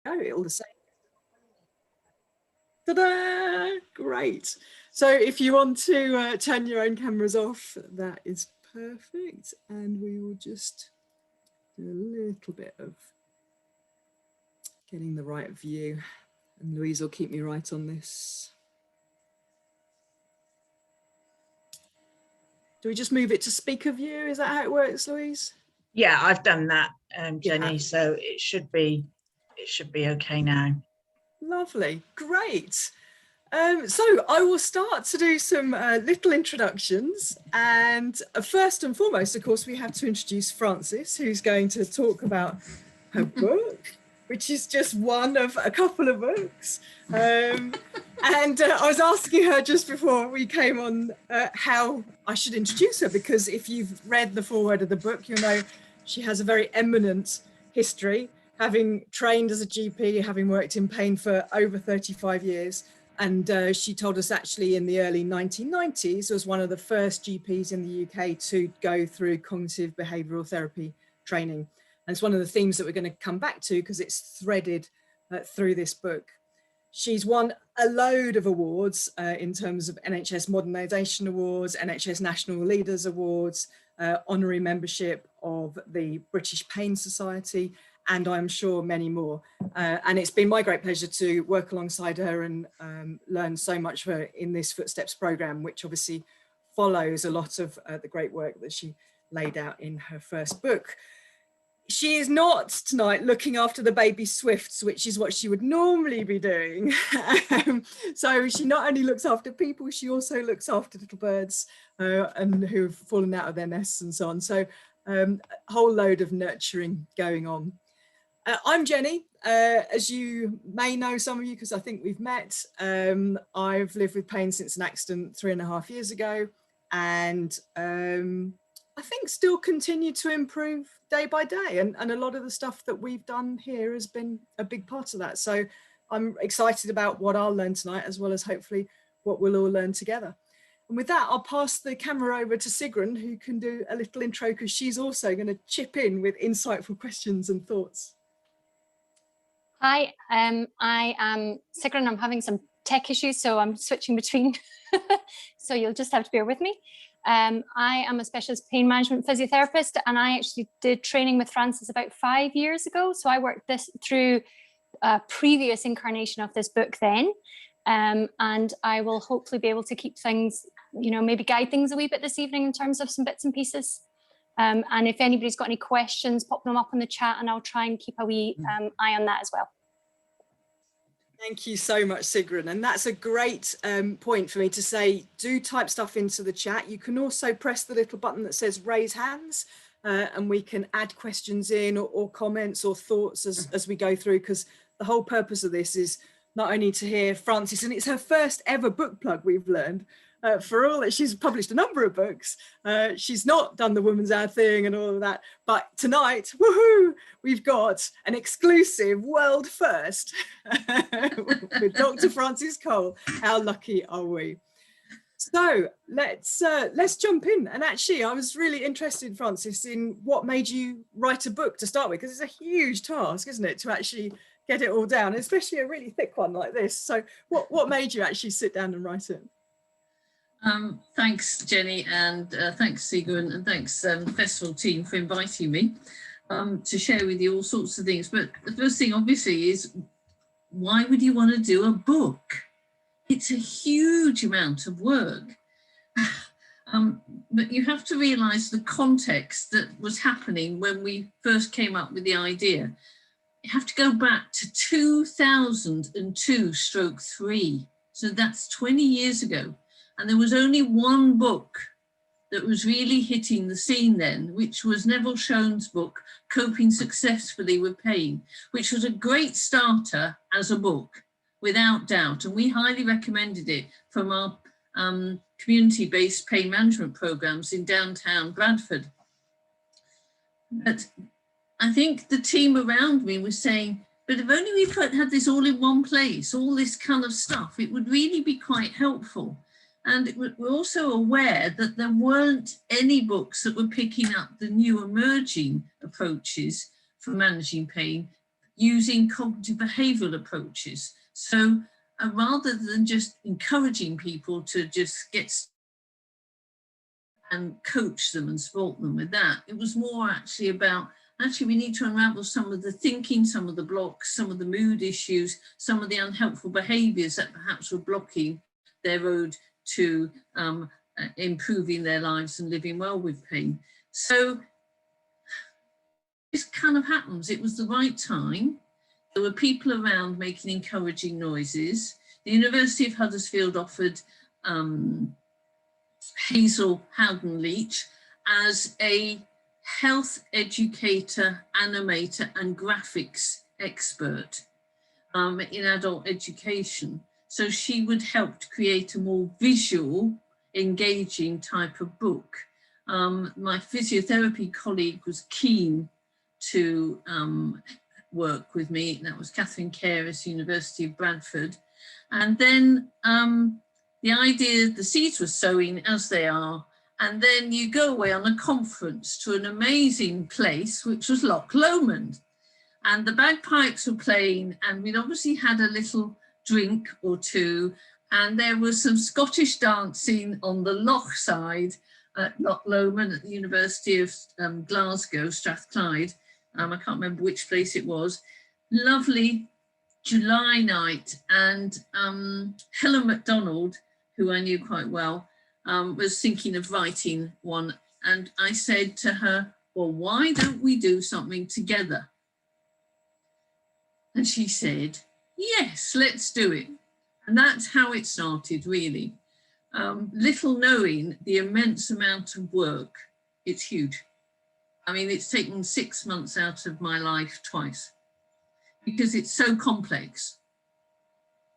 go. It'll say, ta-da! Great. So if you want to turn your own cameras off, that is perfect. And we will just do a little bit of getting the right view. And Louise will keep me right on this. Do we just move it to speaker view? Is that how it works, Louise? Yeah, I've done that, Jenny. Yeah. So it should be okay now. Lovely, great. So I will start to do some little introductions, and first and foremost, of course, we have to introduce Frances, who's going to talk about her book, which is just one of a couple of books. And I was asking her just before we came on how I should introduce her, because if you've read the foreword of the book, you'll know she has a very eminent history, having trained as a GP, having worked in pain for over 35 years. And she told us actually in the early 1990s was one of the first GPs in the UK to go through cognitive behavioural therapy training. And it's one of the themes that we're going to come back to because it's threaded through this book. She's won a load of awards in terms of NHS Modernisation Awards, NHS National Leaders Awards, honorary membership of the British Pain Society, and I'm sure many more. And it's been my great pleasure to work alongside her and learn so much from her in this Footsteps programme, which obviously follows a lot of the great work that she laid out in her first book. She is not tonight looking after the baby swifts, which is what she would normally be doing. So she not only looks after people, she also looks after little birds and who've fallen out of their nests and so on. So a whole load of nurturing going on. I'm Jenny, as you may know, some of you, because I think we've met. I've lived with pain since an accident 3.5 years ago, and I think still continue to improve day by day. And a lot of the stuff that we've done here has been a big part of that. So I'm excited about what I'll learn tonight, as well as hopefully what we'll all learn together. And with that, I'll pass the camera over to Sigrun, who can do a little intro, because she's also going to chip in with insightful questions and thoughts. Hi, I am Sigrun. I'm having some tech issues, so I'm switching between. So you'll just have to bear with me. I am a specialist pain management physiotherapist, and I actually did training with Frances about 5 years ago. So I worked this through a previous incarnation of this book then. And I will hopefully be able to keep things, you know, maybe guide things a wee bit this evening in terms of some bits and pieces. And if anybody's got any questions, pop them up in the chat and I'll try and keep a wee eye on that as well. Thank you so much, Sigrun. And that's a great point for me to say, do type stuff into the chat. You can also press the little button that says raise hands and we can add questions in or comments or thoughts as we go through, because the whole purpose of this is not only to hear Frances, and it's her first ever book plug, we've learned. For all that she's published a number of books, she's not done the Woman's Hour thing and all of that, but tonight, woohoo, we've got an exclusive world first with Dr. Frances Cole. How lucky are we? So let's jump in. And actually, I was really interested, Frances, in what made you write a book to start with, because it's a huge task, isn't it, to actually get it all down, especially a really thick one like this. So what made you actually sit down and write it? Thanks, Jenny, and thanks, Sigrun, and thanks, festival team, for inviting me to share with you all sorts of things. But the first thing, obviously, is why would you want to do a book? It's a huge amount of work. But you have to realise the context that was happening when we first came up with the idea. You have to go back to 2002/3. So that's 20 years ago. And there was only one book that was really hitting the scene then, which was Neville Schoen's book, Coping Successfully with Pain, which was a great starter as a book, without doubt. And we highly recommended it from our community-based pain management programs in downtown Bradford. But I think the team around me was saying, but if only we had this all in one place, all this kind of stuff, it would really be quite helpful. And we're also aware that there weren't any books that were picking up the new emerging approaches for managing pain, using cognitive behavioural approaches. So rather than just encouraging people to just get and coach them and support them with that, it was more actually about, actually we need to unravel some of the thinking, some of the blocks, some of the mood issues, some of the unhelpful behaviours that perhaps were blocking their road to improving their lives and living well with pain. So this kind of happens. It was the right time. There were people around making encouraging noises. The University of Huddersfield offered Hazel Howden-Leach as a health educator, animator and graphics expert in adult education. So she would help to create a more visual, engaging type of book. My physiotherapy colleague was keen to work with me. That was Catherine Carus, University of Bradford. And then the idea, the seeds were sowing as they are, and then you go away on a conference to an amazing place, which was Loch Lomond. And the bagpipes were playing, and we'd obviously had a little drink or two, and there was some Scottish dancing on the loch side at Loch Lomond at the University of Glasgow, Strathclyde. I can't remember which place it was. Lovely July night, and Helen MacDonald, who I knew quite well, was thinking of writing one. And I said to her, well, why don't we do something together? And she said, yes, let's do it. And that's how it started, really. Little knowing the immense amount of work, it's huge. I mean, it's taken 6 months out of my life twice because it's so complex.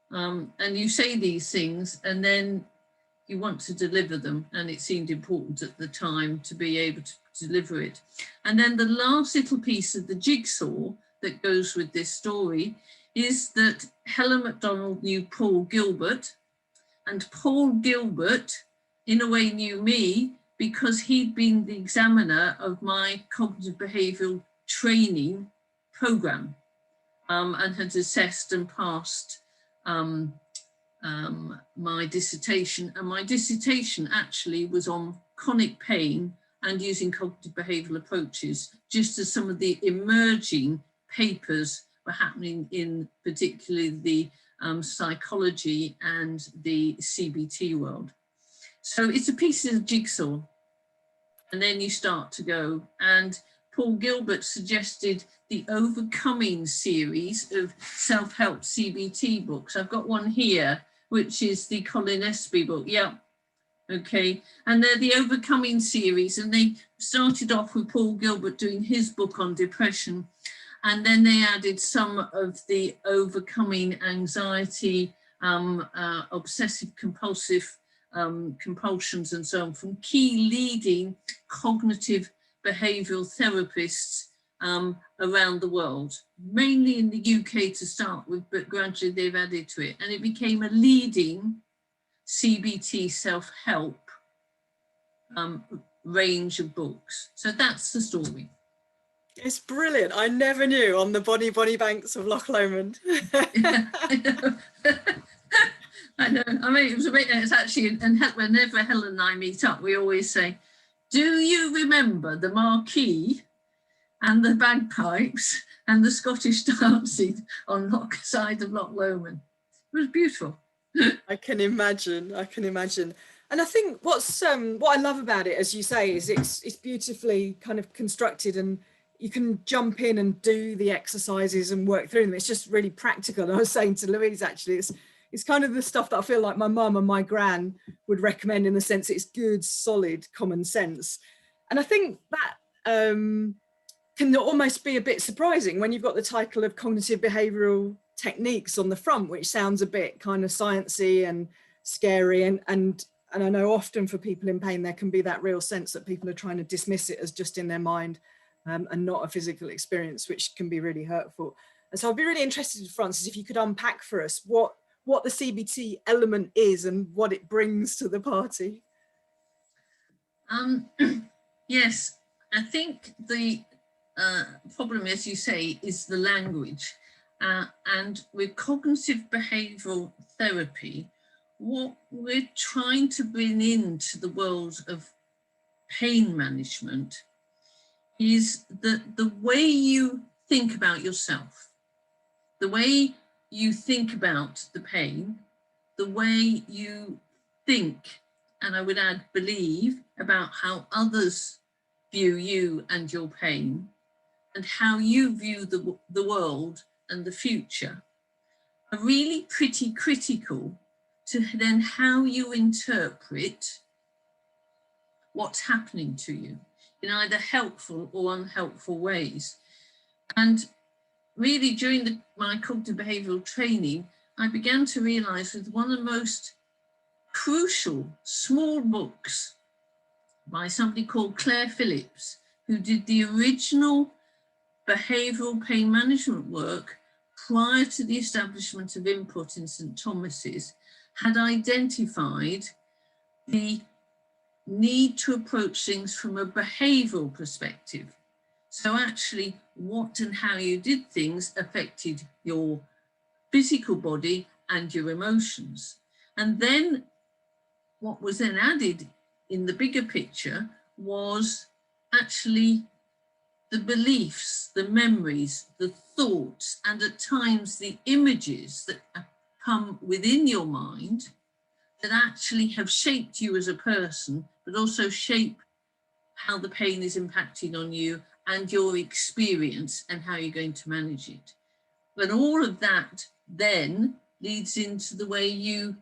And you say these things and then you want to deliver them, and it seemed important at the time to be able to deliver it. And then the last little piece of the jigsaw that goes with this story is that Helen MacDonald knew Paul Gilbert, and Paul Gilbert in a way knew me because he'd been the examiner of my cognitive behavioural training programme and had assessed and passed my dissertation. And my dissertation actually was on chronic pain and using cognitive behavioural approaches, just as some of the emerging papers were happening in particularly the psychology and the CBT world. So it's a piece of jigsaw, and then you start to go. And Paul Gilbert suggested the Overcoming series of self-help CBT books. I've got one here, which is the Colin Espy book. Yeah, okay. And they're the Overcoming series, and they started off with Paul Gilbert doing his book on depression. And then they added some of the overcoming anxiety, obsessive compulsive compulsions and so on from key leading cognitive behavioural therapists around the world, mainly in the UK to start with, but gradually they've added to it. And it became a leading CBT self-help range of books. So that's the story. It's brilliant. I never knew on the bonny banks of Loch Lomond. I know. I mean, it's actually, and whenever Helen and I meet up, we always say, do you remember the marquee and the bagpipes and the Scottish dancing on Loch side of Loch Lomond? It was beautiful. I can imagine. And I think what I love about it, as you say, is it's beautifully kind of constructed, and you can jump in and do the exercises and work through them. It's just really practical. And I was saying to Louise, actually, it's kind of the stuff that I feel like my mum and my gran would recommend, in the sense it's good, solid common sense. And I think that can almost be a bit surprising when you've got the title of cognitive behavioural techniques on the front, which sounds a bit kind of sciencey and scary. And I know often for people in pain, there can be that real sense that people are trying to dismiss it as just in their mind and not a physical experience, which can be really hurtful. And so I'd be really interested, Frances, if you could unpack for us what the CBT element is and what it brings to the party. Yes, I think the problem, as you say, is the language. And with cognitive behavioural therapy, what we're trying to bring into the world of pain management is that the way you think about yourself, the way you think about the pain, the way you think, and I would add believe, about how others view you and your pain, and how you view the world and the future, are really pretty critical to then how you interpret what's happening to you in either helpful or unhelpful ways. And really during my cognitive behavioural training, I began to realise with one of the most crucial small books by somebody called Claire Phillips, who did the original behavioural pain management work prior to the establishment of input in St Thomas's, had identified the need to approach things from a behavioural perspective. So actually what and how you did things affected your physical body and your emotions. And then what was then added in the bigger picture was actually the beliefs, the memories, the thoughts, and at times the images that come within your mind that actually have shaped you as a person, but also shape how the pain is impacting on you and your experience and how you're going to manage it. But all of that then leads into the way you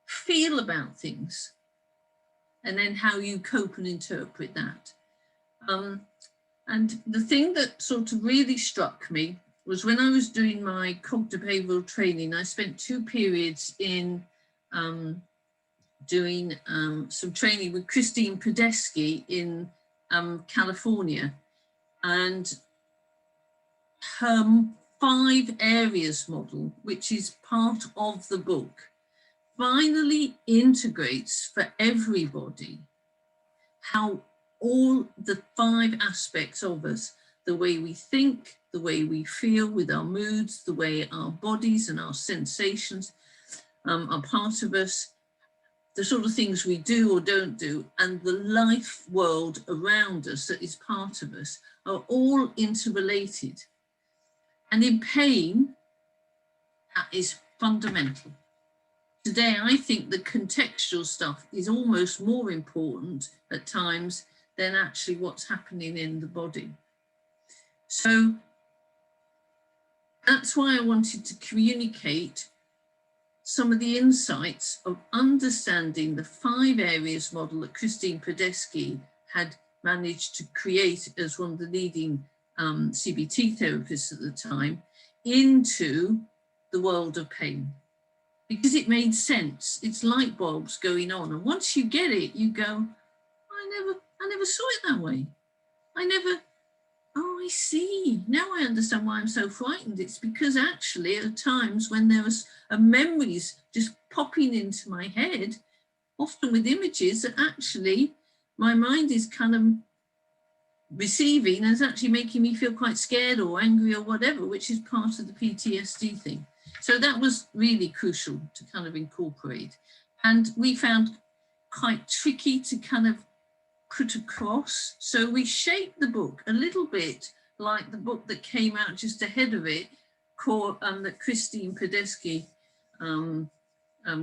feel about things and then how you cope and interpret that. And the thing that sort of really struck me was when I was doing my cognitive behavioural training, I spent 2 periods in doing some training with Christine Podesky in California, and her 5 areas model, which is part of the book, finally integrates for everybody how all the 5 aspects of us, the way we think, the way we feel with our moods, the way our bodies and our sensations are part of us, the sort of things we do or don't do, and the life world around us that is part of us are all interrelated. And in pain, that is fundamental. Today, I think the contextual stuff is almost more important at times than actually what's happening in the body. So that's why I wanted to communicate some of the insights of understanding the 5 areas model that Christine Podesky had managed to create as one of the leading CBT therapists at the time into the world of pain. Because it made sense. It's light bulbs going on. And once you get it, you go, I never saw it that way. Oh, I see. Now I understand why I'm so frightened. It's because actually at times when there was memories just popping into my head, often with images that actually my mind is kind of receiving and it's actually making me feel quite scared or angry or whatever, which is part of the PTSD thing. So that was really crucial to kind of incorporate. And we found quite tricky to kind of put across. So we shaped the book a little bit like the book that came out just ahead of it, called, that Christine Podesky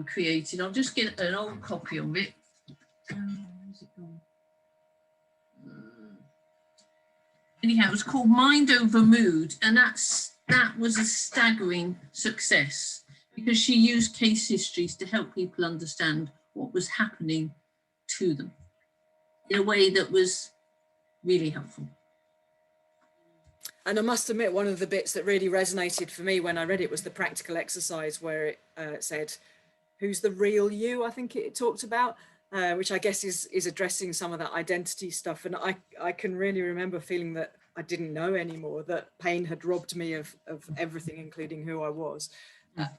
created. I'll just get an old copy of it. Where's it gone? Anyhow, it was called Mind Over Mood, and that was a staggering success because she used case histories to help people understand what was happening to them in a way that was really helpful. And I must admit, one of the bits that really resonated for me when I read it was the practical exercise where it said, who's the real you, I think it talked about, which I guess is addressing some of that identity stuff. And I can really remember feeling that I didn't know anymore, that pain had robbed me of everything, including who I was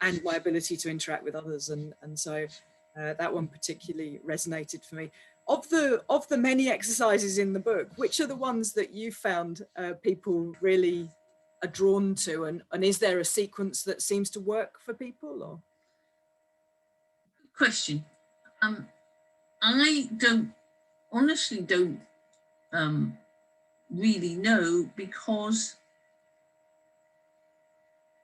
and my ability to interact with others. And so that one particularly resonated for me. Of the many exercises in the book, which are the ones that you found people really are drawn to, and is there a sequence that seems to work for people? Or question. I honestly don't really know, because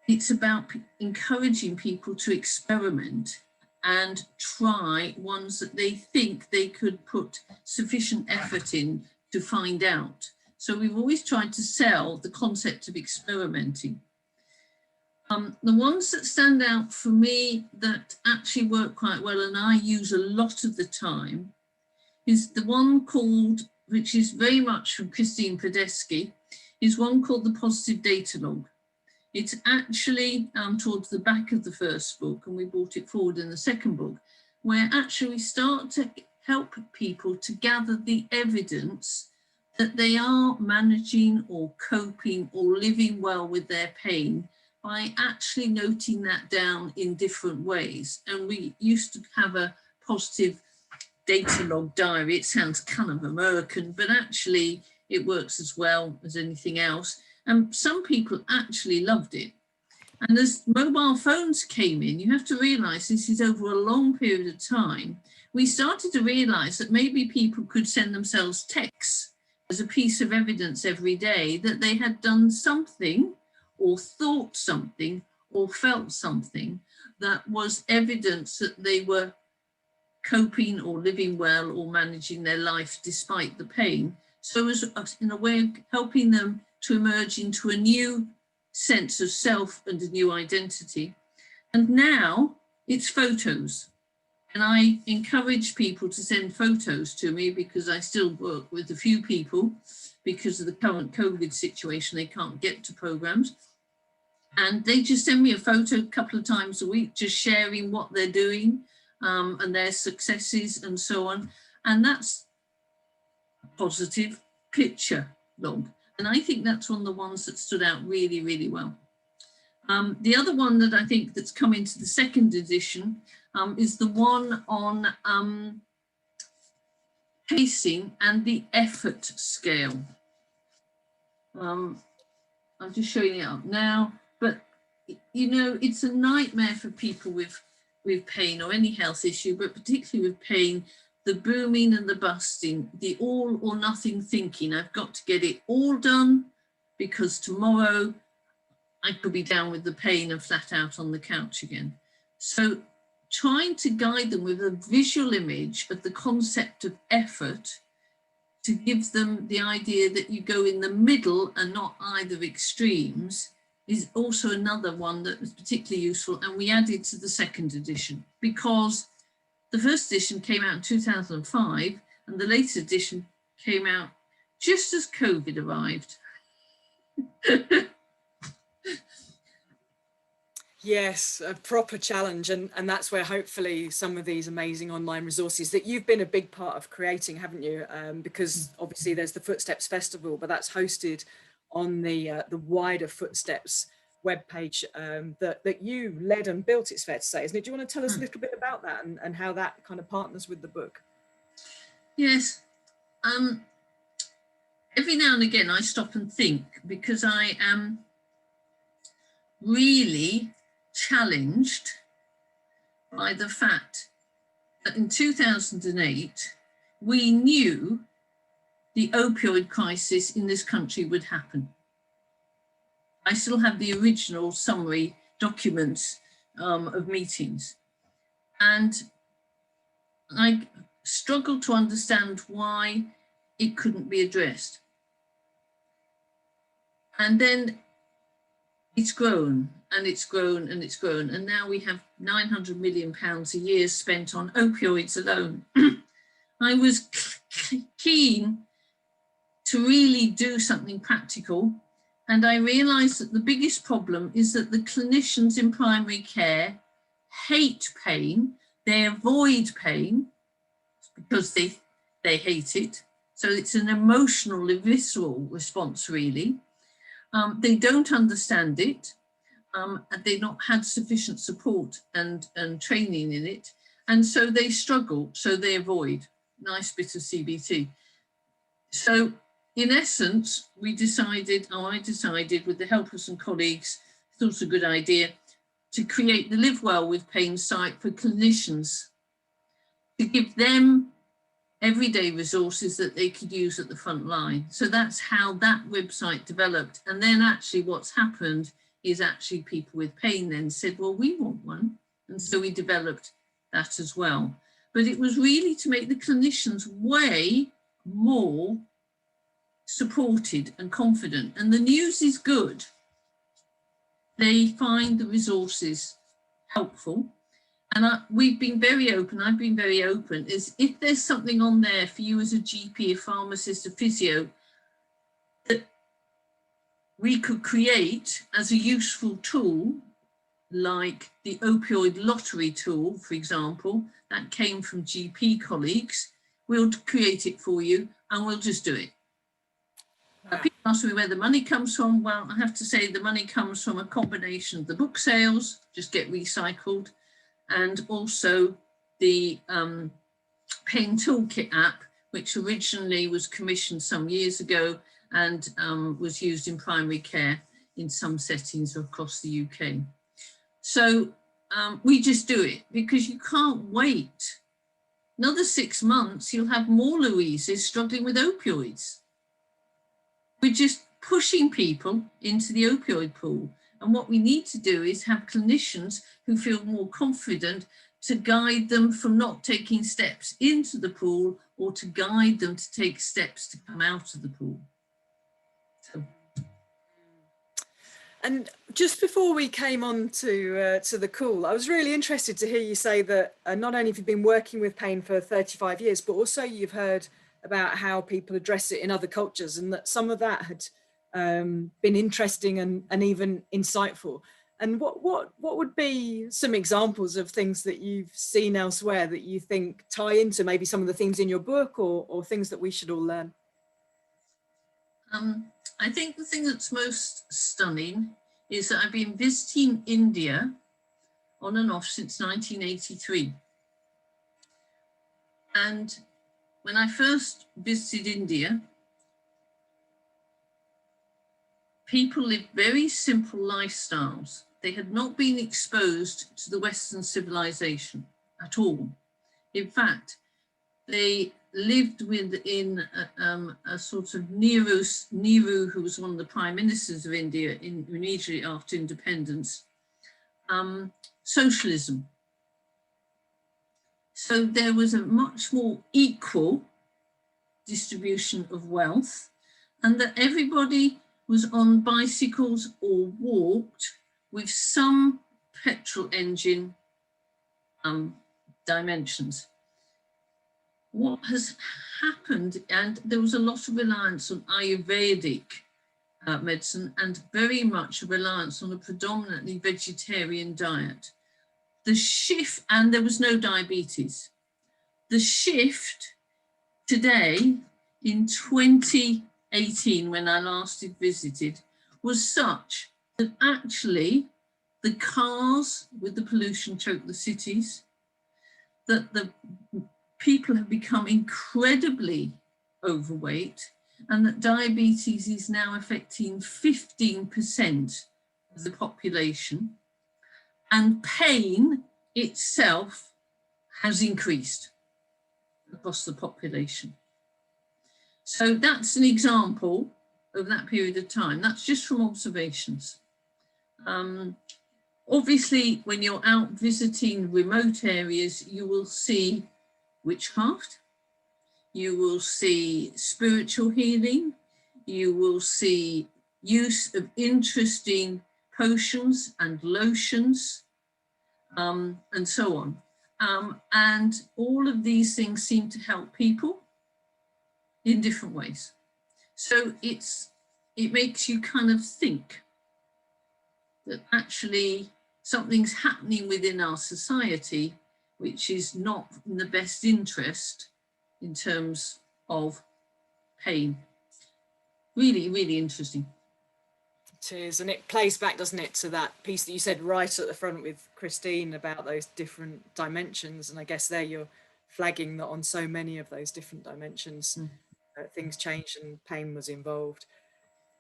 it's about encouraging people to experiment and try ones that they think they could put sufficient effort in to find out. So we've always tried to sell the concept of experimenting. The ones that stand out for me that actually work quite well and I use a lot of the time is the one called, which is very much from Christine Podesky, is one called the Positive Data Log. It's actually towards the back of the first book, and we brought it forward in the second book, where actually we start to help people to gather the evidence that they are managing or coping or living well with their pain by actually noting that down in different ways. And we used to have a positive data log diary. It sounds kind of American, but actually it works as well as anything else. And some people actually loved it. And as mobile phones came in, you have to realize this is over a long period of time. We started to realize that maybe people could send themselves texts as a piece of evidence every day that they had done something or thought something or felt something that was evidence that they were coping or living well or managing their life despite the pain. So as in a way of helping them to emerge into a new sense of self and a new identity. And now it's photos. And I encourage people to send photos to me, because I still work with a few people because of the current COVID situation, they can't get to programs. And they just send me a photo a couple of times a week, just sharing what they're doing and their successes and so on. And that's a positive picture log. And I think that's one of the ones that stood out really, really well. The other one that I think that's come into the second edition is the one on pacing and the effort scale. I'm just showing it up now, but you know, it's a nightmare for people with pain or any health issue, but particularly with pain, the booming and the busting, the all or nothing thinking. I've got to get it all done because tomorrow I could be down with the pain and flat out on the couch again. So trying to guide them with a visual image of the concept of effort to give them the idea that you go in the middle and not either extremes is also another one that was particularly useful. And we added to the second edition because the first edition came out in 2005 and the latest edition came out just as COVID arrived. yes, a proper challenge, and that's where hopefully some of these amazing online resources that you've been a big part of creating, haven't you? Because obviously there's the Footsteps Festival, but that's hosted on the wider Footsteps webpage that you led and built, it's fair to say, isn't it? Do you want to tell us a little bit about that and how that kind of partners with the book? Yes. Every now and again I stop and think, because I am really challenged by the fact that in 2008 we knew the opioid crisis in this country would happen. I still have the original summary documents of meetings, and I struggled to understand why it couldn't be addressed. And then it's grown and it's grown and it's grown. And now we have £900 million a year spent on opioids alone. I was keen to really do something practical. And I realized that the biggest problem is that the clinicians in primary care hate pain. They avoid pain because they hate it. So it's an emotional, visceral response, really. They don't understand it. They've not had sufficient support and training in it. And so they struggle, so they avoid. Nice bit of CBT. So in essence, I decided with the help of some colleagues, thought it was a good idea to create the Live Well with Pain site for clinicians, to give them everyday resources that they could use at the front line. So that's how that website developed. And then actually what's happened is actually people with pain then said, well, we want one. And so we developed that as well. But it was really to make the clinicians way more supported and confident. And the news is good. They find the resources helpful. And we've been very open, I've been very open, is if there's something on there for you as a GP, a pharmacist, a physio, that we could create as a useful tool, like the opioid lottery tool, for example, that came from GP colleagues, we'll create it for you and we'll just do it. People ask me where the money comes from. Well, I have to say the money comes from a combination of the book sales, just get recycled, and also the Pain Toolkit app, which originally was commissioned some years ago and was used in primary care in some settings across the UK. So we just do it because you can't wait. Another 6 months, you'll have more Louises struggling with opioids. We're just pushing people into the opioid pool. And what we need to do is have clinicians who feel more confident to guide them from not taking steps into the pool or to guide them to take steps to come out of the pool. So. And just before we came on to the call, I was really interested to hear you say that not only have you been working with pain for 35 years, but also you've heard about how people address it in other cultures, and that some of that had been interesting and even insightful. And what would be some examples of things that you've seen elsewhere that you think tie into maybe some of the themes in your book, or things that we should all learn? I think the thing that's most stunning is that I've been visiting India on and off since 1983. And when I first visited India, people lived very simple lifestyles. They had not been exposed to the Western civilization at all. In fact, they lived within a sort of Nehru, who was one of the prime ministers of India immediately after independence, socialism. So there was a much more equal distribution of wealth, and that everybody was on bicycles or walked with some petrol engine dimensions. What has happened, and there was a lot of reliance on Ayurvedic medicine and very much a reliance on a predominantly vegetarian diet. The shift, and there was no diabetes. The shift today in 2018, when I last visited, was such that actually the cars with the pollution choke the cities, that the people have become incredibly overweight, and that diabetes is now affecting 15% of the population, and pain itself has increased across the population. So that's an example of that period of time. That's just from observations. Obviously, when you're out visiting remote areas, you will see witchcraft, you will see spiritual healing, you will see use of interesting potions and lotions, and so on. And all of these things seem to help people in different ways. So it makes you kind of think that actually something's happening within our society which is not in the best interest in terms of pain. Really, really interesting. It is, and it plays back, doesn't it, to that piece that you said right at the front with Christine about those different dimensions. And I guess there you're flagging that on so many of those different dimensions, things changed and pain was involved.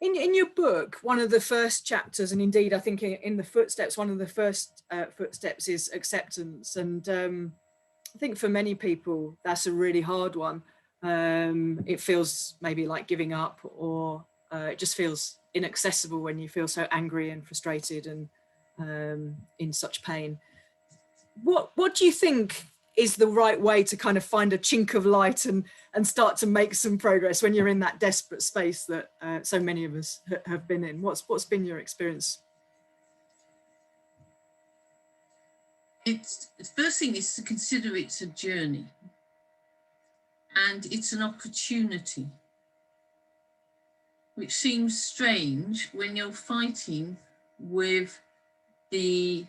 In your book, one of the first chapters, and indeed I think in the footsteps, one of the first footsteps is acceptance. And I think for many people, that's a really hard one. It feels maybe like giving up, or it just feels inaccessible when you feel so angry and frustrated and in such pain. What do you think is the right way to kind of find a chink of light and start to make some progress when you're in that desperate space that so many of us have been in? What's been your experience? The first thing is to consider it's a journey, and it's an opportunity, which seems strange when you're fighting with the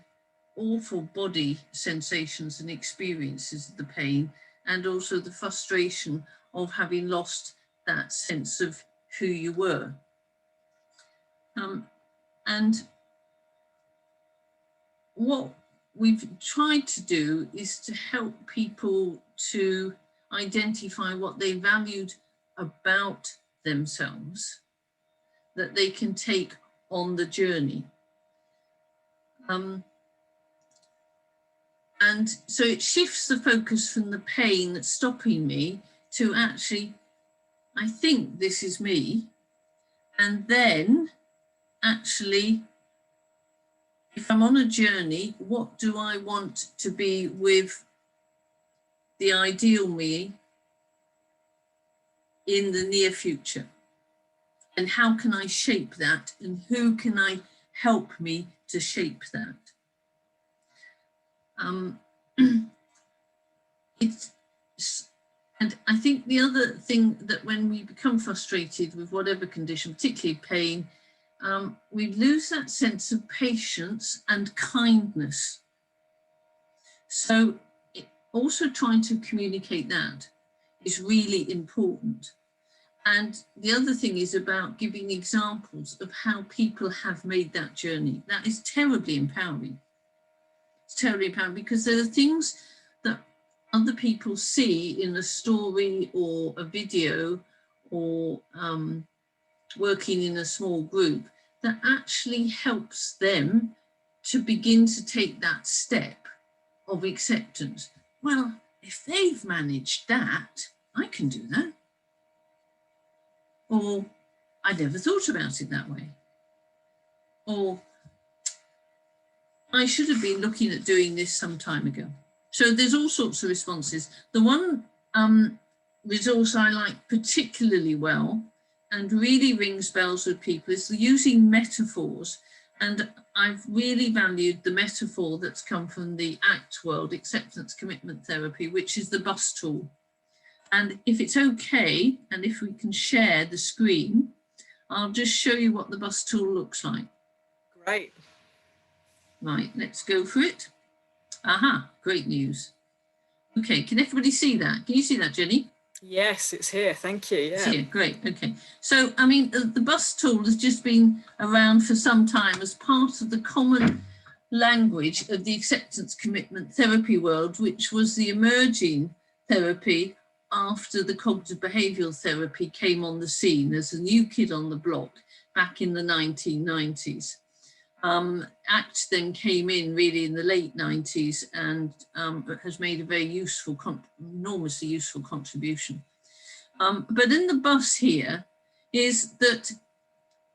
awful body sensations and experiences of the pain, and also the frustration of having lost that sense of who you were. And what we've tried to do is to help people to identify what they valued about themselves that they can take on the journey. And so it shifts the focus from the pain that's stopping me to actually, I think this is me. And then actually, if I'm on a journey, what do I want to be with the ideal me in the near future? And how can I shape that? And who can I help me to shape that? And I think the other thing that when we become frustrated with whatever condition, particularly pain, we lose that sense of patience and kindness. So also trying to communicate that is really important. And the other thing is about giving examples of how people have made that journey. That is terribly empowering. It's terribly empowering because there are things that other people see in a story or a video or working in a small group that actually helps them to begin to take that step of acceptance. Well, if they've managed that, I can do that. Or I never thought about it that way. Or I should have been looking at doing this some time ago. So there's all sorts of responses. The one resource I like particularly well and really rings bells with people is using metaphors. And I've really valued the metaphor that's come from the ACT world, acceptance commitment therapy, which is the bus tool. And if it's okay, and if we can share the screen, I'll just show you what the bus tool looks like. Great. Right, let's go for it. Aha, great news. Okay, can everybody see that? Can you see that, Jenny? Yes, it's here. Thank you. Yeah. It's here, great. Okay. So, I mean, the bus tool has just been around for some time as part of the common language of the acceptance commitment therapy world, which was the emerging therapy after the cognitive behavioural therapy came on the scene as a new kid on the block back in the 1990s. ACT then came in really in the late 90s and has made a very useful, enormously useful contribution. But in the bus here is that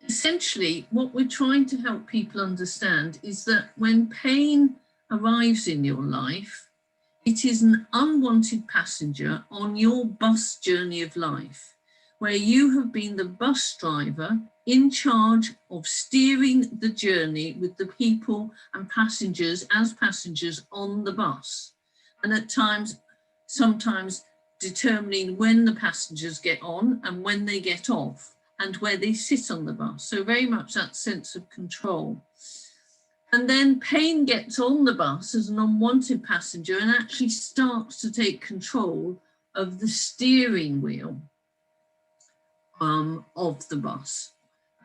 essentially what we're trying to help people understand is that when pain arrives in your life, it is an unwanted passenger on your bus journey of life, where you have been the bus driver in charge of steering the journey with the people and passengers as passengers on the bus. And at times, sometimes determining when the passengers get on and when they get off and where they sit on the bus. So very much that sense of control. And then pain gets on the bus as an unwanted passenger and actually starts to take control of the steering wheel of the bus.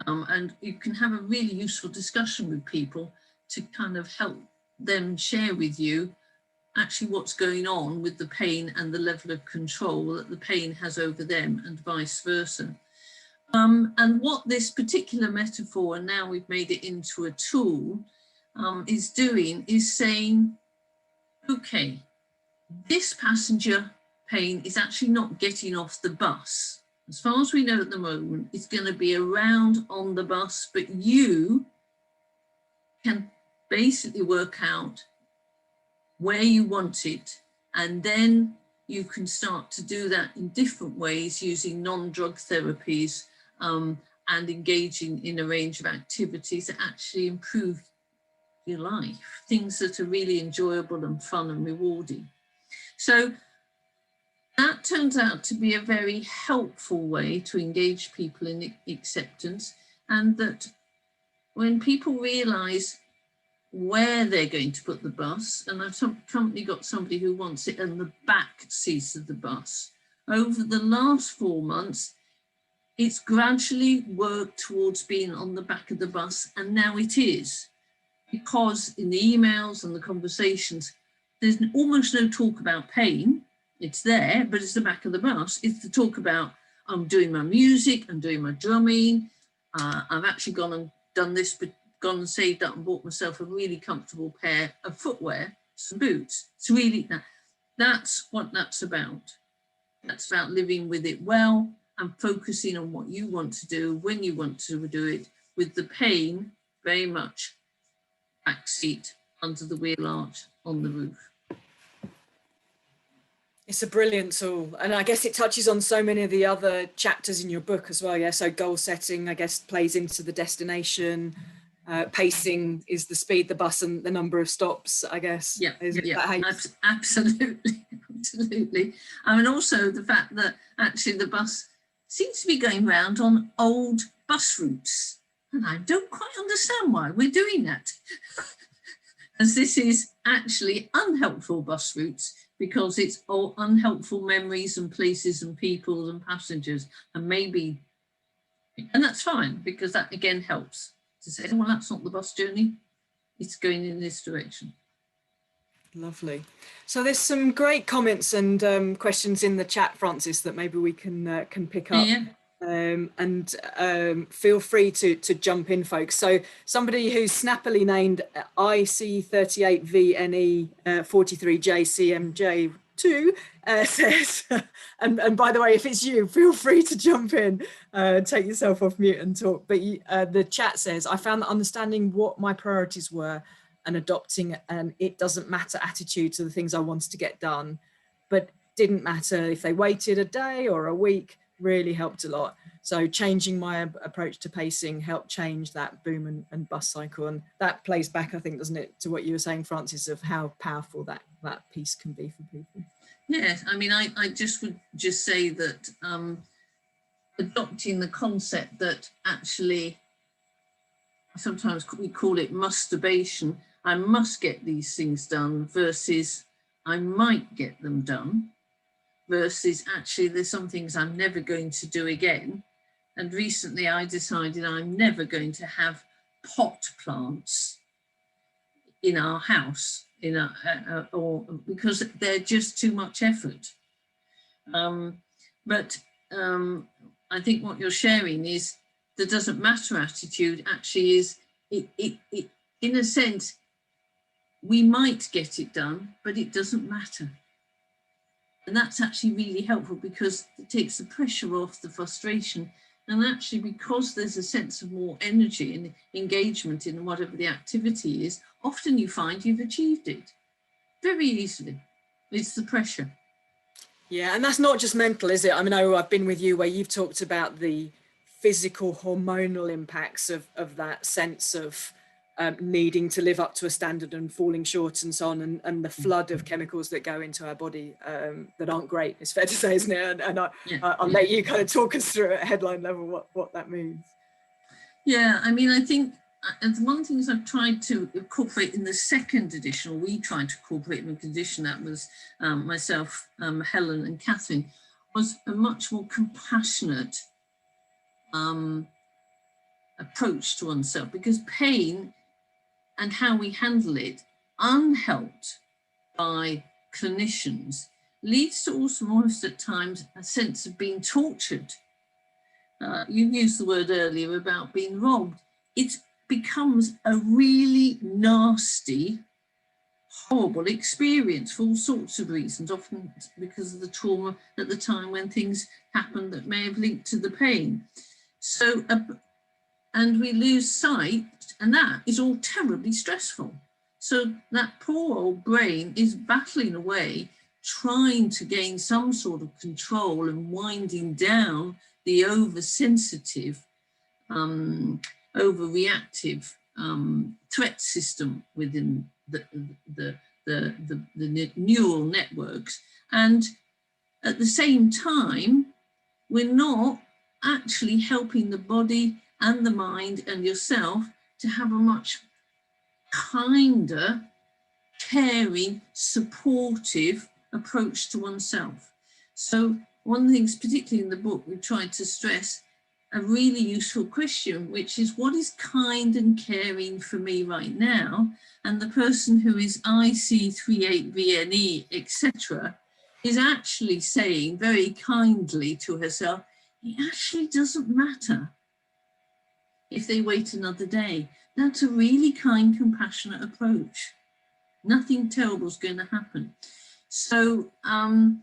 And you can have a really useful discussion with people to kind of help them share with you actually what's going on with the pain and the level of control that the pain has over them, and vice versa. And what this particular metaphor, and now we've made it into a tool, is doing is saying, okay, this passenger pain is actually not getting off the bus. As far as we know at the moment, it's going to be around on the bus, but you can basically work out where you want it, and then you can start to do that in different ways using non-drug therapies, and engaging in a range of activities that actually improve your life, things that are really enjoyable and fun and rewarding. So that turns out to be a very helpful way to engage people in acceptance, and that when people realise where they're going to put the bus, and I've currently got somebody who wants it in the back seat of the bus, over the last 4 months, it's gradually worked towards being on the back of the bus, and now it is. Because in the emails and the conversations, there's almost no talk about pain. It's there, but it's the back of the bus. It's the talk about, I'm doing my music, I'm doing my drumming, I've actually gone and done this, but gone and saved up and bought myself a really comfortable pair of footwear, some boots. It's really, that's what that's about. That's about living with it well and focusing on what you want to do when you want to do it, with the pain very much back seat, under the wheel arch, on the roof. It's a brilliant tool, and I guess it touches on so many of the other chapters in your book as well. Yeah, so goal setting, I guess, plays into the destination. Pacing is the speed, the bus, and the number of stops, I guess. Yeah, absolutely, absolutely. I mean, also the fact that actually the bus seems to be going round on old bus routes, and I don't quite understand why we're doing that, as this is actually unhelpful bus routes, because it's all unhelpful memories and places and people and passengers, and maybe, and that's fine, because that again helps to say, well, that's not the bus journey, it's going in this direction. Lovely. So there's some great comments and questions in the chat, Francis, that maybe we can pick up. Yeah. And feel free to jump in, folks. So somebody who's snappily named IC38VNE43JCMJ2 says, and by the way, if it's you, feel free to jump in, take yourself off mute and talk. But the chat says, I found that understanding what my priorities were and adopting an it doesn't matter attitude to the things I wanted to get done, but didn't matter if they waited a day or a week, really helped a lot. So changing my approach to pacing helped change that boom and bust cycle. And that plays back, I think, doesn't it, to what you were saying, Francis, of how powerful that piece can be for people. Yes, I mean, I just would just say that adopting the concept that actually, sometimes we call it masturbation, I must get these things done, versus I might get them done, versus actually there's some things I'm never going to do again. And recently I decided I'm never going to have pot plants in our house, or because they're just too much effort. But I think what you're sharing is the doesn't matter attitude actually is, it in a sense, we might get it done, but it doesn't matter. And that's actually really helpful, because it takes the pressure off, the frustration. And actually, because there's a sense of more energy and engagement in whatever the activity is, often you find you've achieved it very easily. It's the pressure. Yeah, and that's not just mental, is it? I mean, I've been with you where you've talked about the physical hormonal impacts of that sense of needing to live up to a standard and falling short and so on, and the flood of chemicals that go into our body that aren't great, it's fair to say, isn't it? And I'll let you kind of talk us through at headline level what that means. Yeah, I mean, I think one of the things I've tried to incorporate in the second edition, or we tried to incorporate in the edition, that was myself, Helen and Catherine, was a much more compassionate approach to oneself, because pain and how we handle it, unhelped by clinicians leads to also almost at times a sense of being tortured. You used the word earlier about being robbed. It becomes a really nasty, horrible experience for all sorts of reasons, often because of the trauma at the time when things happened that may have linked to the pain. So, and we lose sight, and that is all terribly stressful. So that poor old brain is battling away, trying to gain some sort of control and winding down the oversensitive, overreactive threat system within the neural networks. And at the same time, we're not actually helping the body and the mind and yourself to have a much kinder, caring, supportive approach to oneself. So one of the things, particularly in the book, we tried to stress a really useful question, which is, what is kind and caring for me right now? And the person who is IC38VNE, etc., is actually saying very kindly to herself, it actually doesn't matter if they wait another day. That's a really kind, compassionate approach. Nothing terrible is going to happen. So, and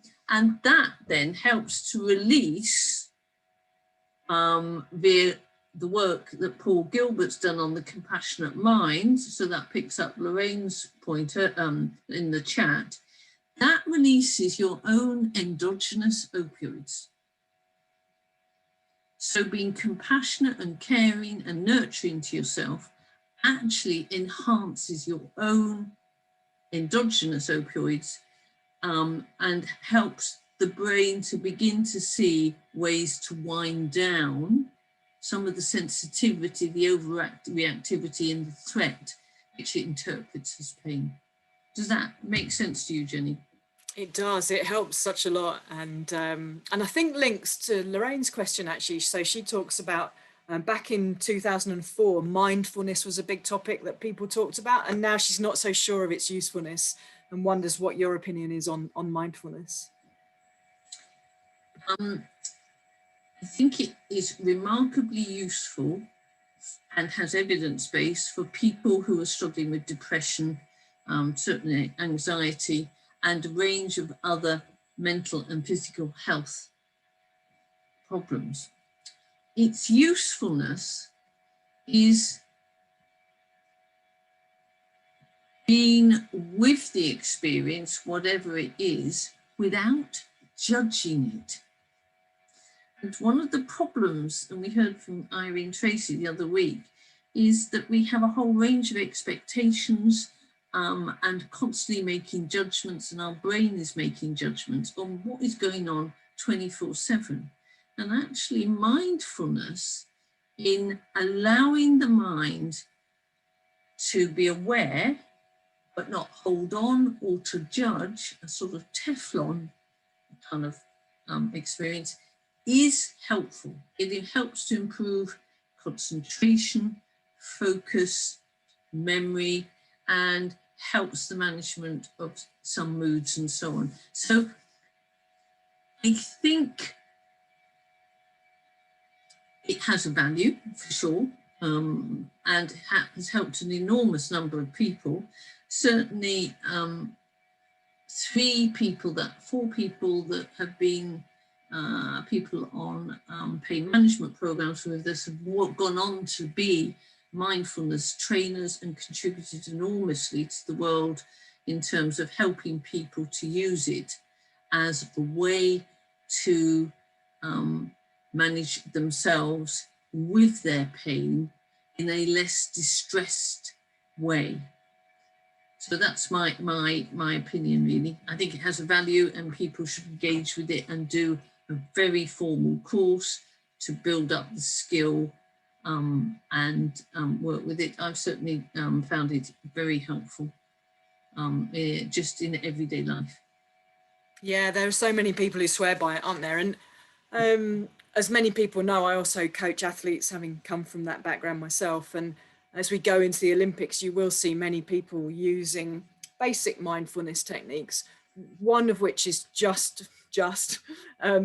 that then helps to release via the work that Paul Gilbert's done on the compassionate mind. So that picks up Lorraine's point in the chat. That releases your own endogenous opioids. So being compassionate and caring and nurturing to yourself actually enhances your own endogenous opioids and helps the brain to begin to see ways to wind down some of the sensitivity, the overreactivity and the threat, which it interprets as pain. Does that make sense to you, Jenny? It does. It helps such a lot, and I think links to Lorraine's question actually. So she talks about back in 2004, mindfulness was a big topic that people talked about, and now she's not so sure of its usefulness and wonders what your opinion is on mindfulness. I think it is remarkably useful and has evidence base for people who are struggling with depression, certainly anxiety, and a range of other mental and physical health problems. Its usefulness is being with the experience, whatever it is, without judging it. And one of the problems, and we heard from Irene Tracy the other week, is that we have a whole range of expectations and constantly making judgments, and our brain is making judgments on what is going on 24/7. And actually mindfulness in allowing the mind to be aware, but not hold on or to judge, a sort of Teflon kind of experience, is helpful. It helps to improve concentration, focus, memory, and helps the management of some moods and so on. So I think it has a value for sure, and has helped an enormous number of people. Certainly 4 people that have been people on pain management programs with us have gone on to be mindfulness trainers and contributed enormously to the world in terms of helping people to use it as a way to manage themselves with their pain in a less distressed way. So that's my opinion, really. I think it has a value and people should engage with it and do a very formal course to build up the skill and work with it. I've certainly found it very helpful just in everyday life. Yeah, there are so many people who swear by it, aren't there? And as many people know, I also coach athletes, having come from that background myself. And as we go into the Olympics, you will see many people using basic mindfulness techniques, one of which is just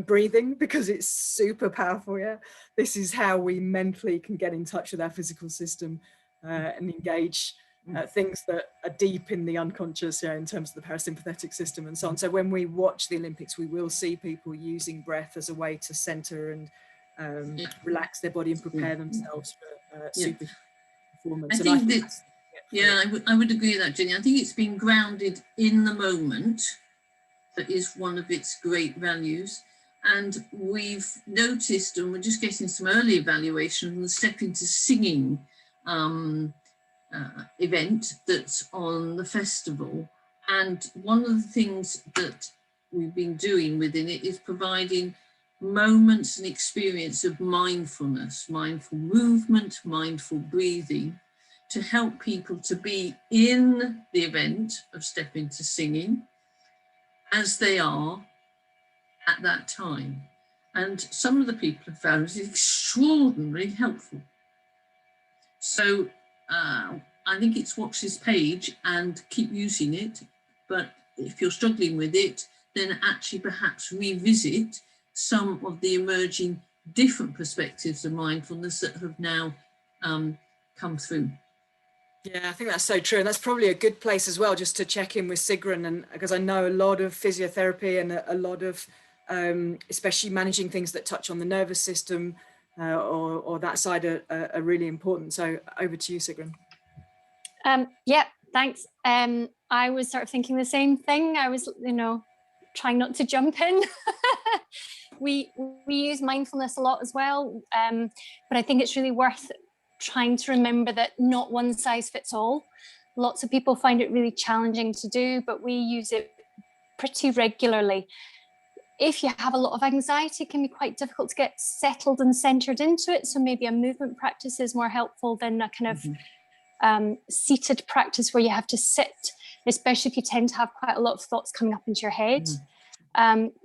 breathing, because it's super powerful. Yeah, this is how we mentally can get in touch with our physical system and engage things that are deep in the unconscious, in terms of the parasympathetic system and so on. So when we watch the Olympics, we will see people using breath as a way to center and relax their body and prepare themselves for super performance. I think that, I would agree with that, Jenny. I think it's being grounded in the moment that is one of its great values. And we've noticed, and we're just getting some early evaluation of the Step Into Singing event that's on the festival. And one of the things that we've been doing within it is providing moments and experience of mindfulness, mindful movement, mindful breathing, to help people to be in the event of Step Into Singing as they are at that time. And some of the people have found it extraordinarily helpful. So I think it's watch this page and keep using it. But if you're struggling with it, then actually perhaps revisit some of the emerging different perspectives of mindfulness that have now come through. Yeah, I think that's so true. And that's probably a good place as well, just to check in with Sigrun, and because I know a lot of physiotherapy and a lot of, especially managing things that touch on the nervous system or that side are really important. So over to you, Sigrun. Yeah, thanks. I was sort of thinking the same thing. I was, trying not to jump in. We use mindfulness a lot as well, but I think it's really worth trying to remember that not one size fits all. Lots of people find it really challenging to do, but we use it pretty regularly. If you have a lot of anxiety, it can be quite difficult to get settled and centered into it. So maybe a movement practice is more helpful than a kind of seated practice where you have to sit, especially if you tend to have quite a lot of thoughts coming up into your head.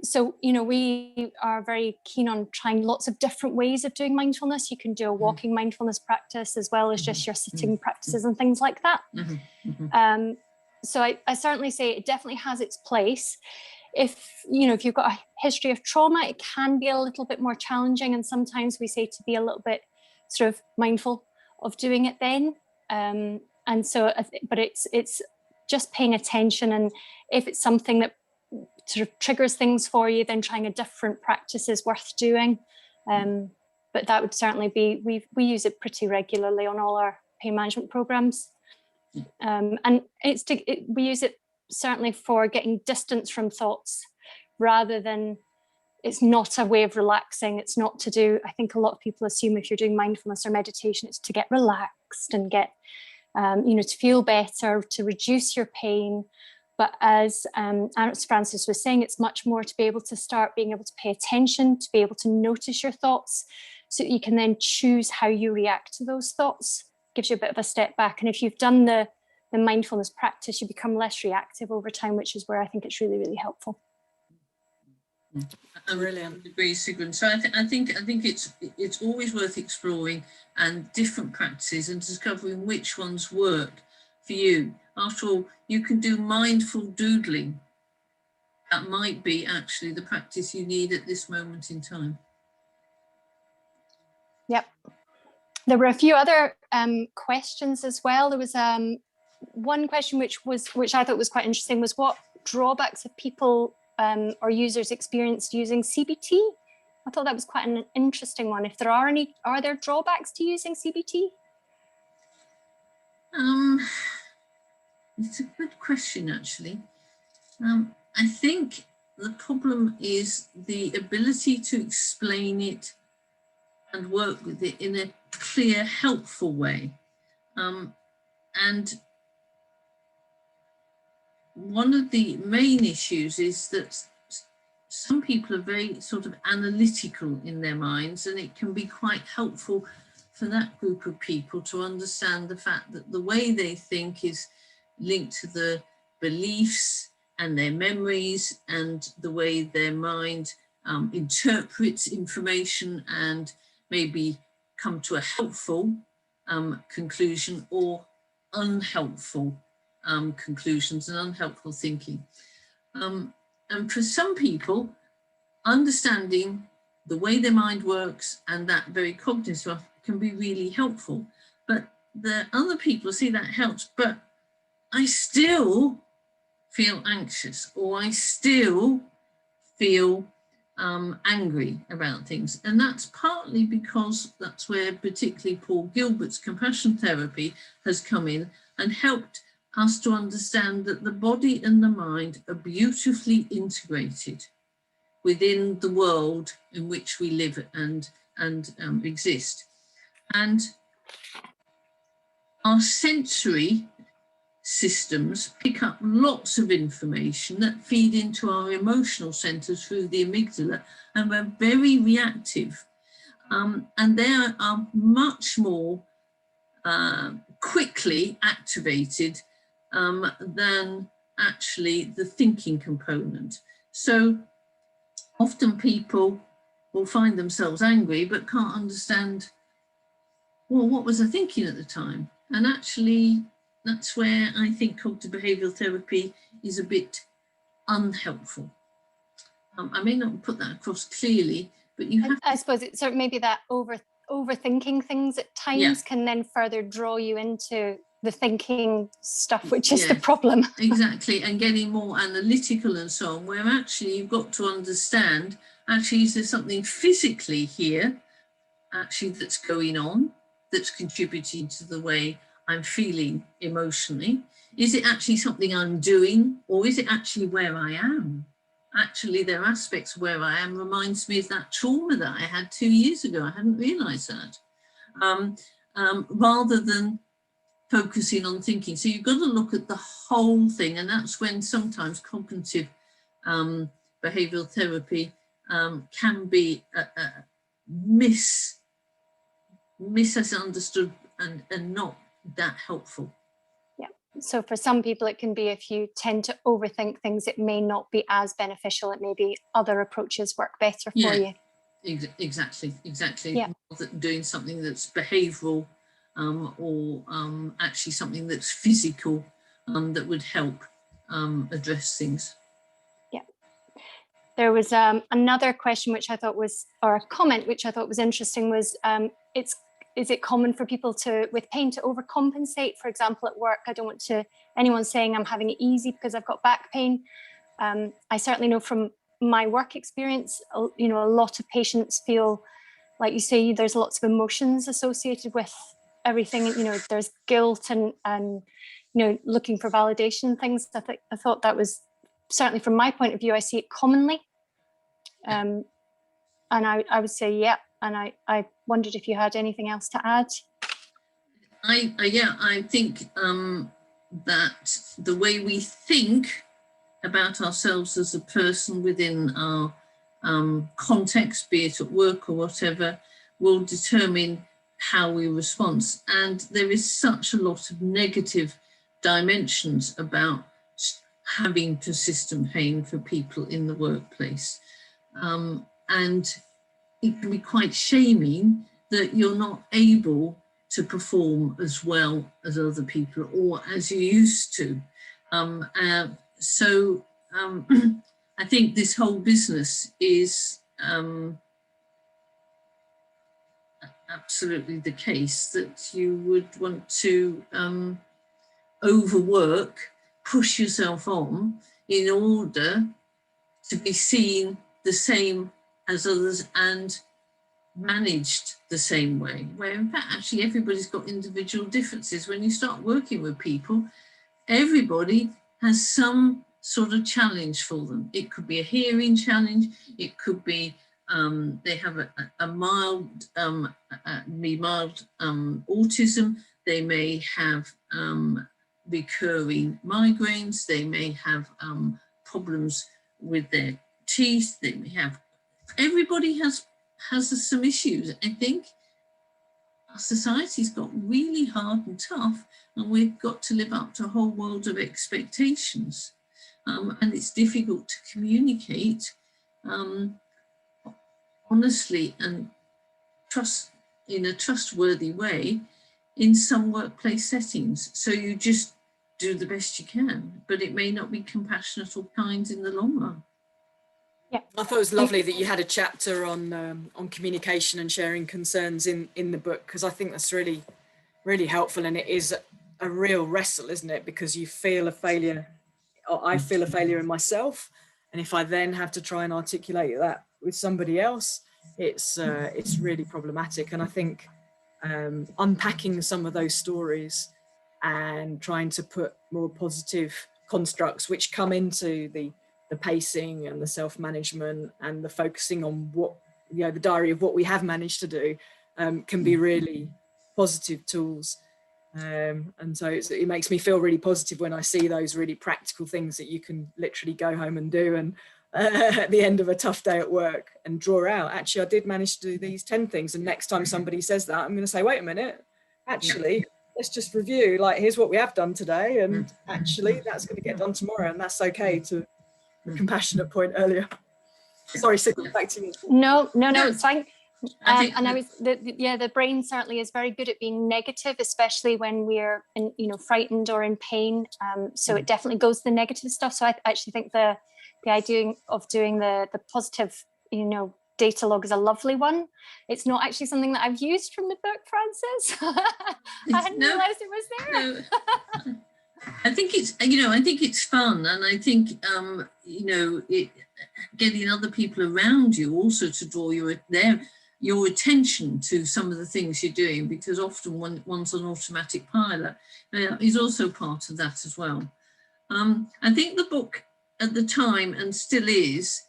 So, we are very keen on trying lots of different ways of doing mindfulness. You can do a walking mindfulness practice as well as just your sitting practices and things like that. So I certainly say it definitely has its place. If you've got a history of trauma, it can be a little bit more challenging. And sometimes we say to be a little bit sort of mindful of doing it then. And so, but it's just paying attention. And if it's something that sort of triggers things for you, then trying a different practice is worth doing. But that would certainly be, we use it pretty regularly on all our pain management programs. And we use it certainly for getting distance from thoughts, rather than, it's not a way of relaxing. It's not to do, I think a lot of people assume if you're doing mindfulness or meditation, it's to get relaxed and get, to feel better, to reduce your pain. But as Francis was saying, it's much more to be able to start being able to pay attention, to be able to notice your thoughts, so that you can then choose how you react to those thoughts. Gives you a bit of a step back. And if you've done the mindfulness practice, you become less reactive over time, which is where I think it's really, really helpful. I really agree, Sigrun. So I think it's always worth exploring and different practices and discovering which ones work for you. After all, you can do mindful doodling. That might be actually the practice you need at this moment in time. Yep. There were a few other questions as well. There was one question which I thought was quite interesting, was what drawbacks have people or users experienced using CBT? I thought that was quite an interesting one. If there are any, are there drawbacks to using CBT? It's a good question, actually. I think the problem is the ability to explain it and work with it in a clear, helpful way. And one of the main issues is that some people are very sort of analytical in their minds, and it can be quite helpful for that group of people to understand the fact that the way they think is linked to the beliefs and their memories and the way their mind interprets information and maybe come to a helpful conclusion or unhelpful conclusions and unhelpful thinking. And for some people, understanding the way their mind works and that very cognitive stuff can be really helpful. But the other people see that helps, but I still feel anxious, or I still feel angry about things. And that's partly because that's where particularly Paul Gilbert's compassion therapy has come in and helped us to understand that the body and the mind are beautifully integrated within the world in which we live and exist. And our sensory systems pick up lots of information that feed into our emotional centers through the amygdala, and we're very reactive. And they are much more quickly activated than actually the thinking component. So often people will find themselves angry but can't understand, well, what was I thinking at the time? And actually, that's where I think cognitive behavioural therapy is a bit unhelpful. I may not put that across clearly, but you have. I suppose it's sort of maybe that overthinking things at times can then further draw you into the thinking stuff, which is the problem. Exactly, and getting more analytical and so on, where actually you've got to understand, actually, is there something physically here, actually, that's going on, that's contributing to the way I'm feeling emotionally? Is it actually something I'm doing, or is it actually where I am? Actually, there are aspects where I am reminds me of that trauma that I had 2 years ago. I hadn't realised that. Rather than focusing on thinking. So you've got to look at the whole thing, and that's when sometimes cognitive behavioural therapy can be misunderstood and not that helpful. Yeah. So for some people, it can be if you tend to overthink things, it may not be as beneficial. It may be other approaches work better for you. Exactly. Yeah. Doing something that's behavioural or actually something that's physical that would help address things. Yeah. There was another question which I thought was, or a comment which I thought was interesting was, is it common for people with pain to overcompensate? For example, at work, I don't want anyone saying I'm having it easy because I've got back pain. I certainly know from my work experience, a lot of patients feel, like you say, there's lots of emotions associated with everything. There's guilt and looking for validation things. I thought that was certainly from my point of view, I see it commonly. And I would say, yeah. And I wondered if you had anything else to add. I think that the way we think about ourselves as a person within our context, be it at work or whatever, will determine how we respond. And there is such a lot of negative dimensions about having persistent pain for people in the workplace. And it can be quite shaming that you're not able to perform as well as other people or as you used to. So I think this whole business is absolutely the case, that you would want to overwork, push yourself on in order to be seen the same as others and managed the same way, where in fact actually everybody's got individual differences. When you start working with people, everybody has some sort of challenge for them. It could be a hearing challenge, it could be they have a mild autism, they may have recurring migraines, they may have problems with their teeth, they may have, everybody has some issues. I think our society's got really hard and tough, and we've got to live up to a whole world of expectations. And it's difficult to communicate honestly and in a trustworthy way in some workplace settings. So you just do the best you can, but it may not be compassionate or kind in the long run. Yeah, I thought it was lovely that you had a chapter on communication and sharing concerns in the book, because I think that's really, really helpful, and it is a real wrestle, isn't it? Because you feel a failure, or I feel a failure in myself, and if I then have to try and articulate that with somebody else, it's really problematic. And I think unpacking some of those stories and trying to put more positive constructs which come into the pacing and the self-management and the focusing on what, you know, the diary of what we have managed to do, can be really positive tools. And so it makes me feel really positive when I see those really practical things that you can literally go home and do, and at the end of a tough day at work, and draw out, actually, I did manage to do these 10 things. And next time somebody says that, I'm going to say, wait a minute, actually, let's just review, like, here's what we have done today, and actually that's going to get done tomorrow, and that's okay. To the compassionate point earlier. Sorry, Sigrid, back to you. No, it's fine. The brain certainly is very good at being negative, especially when we're frightened or in pain. So it definitely goes to the negative stuff. So I actually think the idea of doing the positive, data log is a lovely one. It's not actually something that I've used from the book, Frances. I hadn't realised it was there. No. I think it's fun, and I think getting other people around you also to draw your attention to some of the things you're doing, because often one's on automatic pilot is also part of that as well. I think the book at the time, and still is,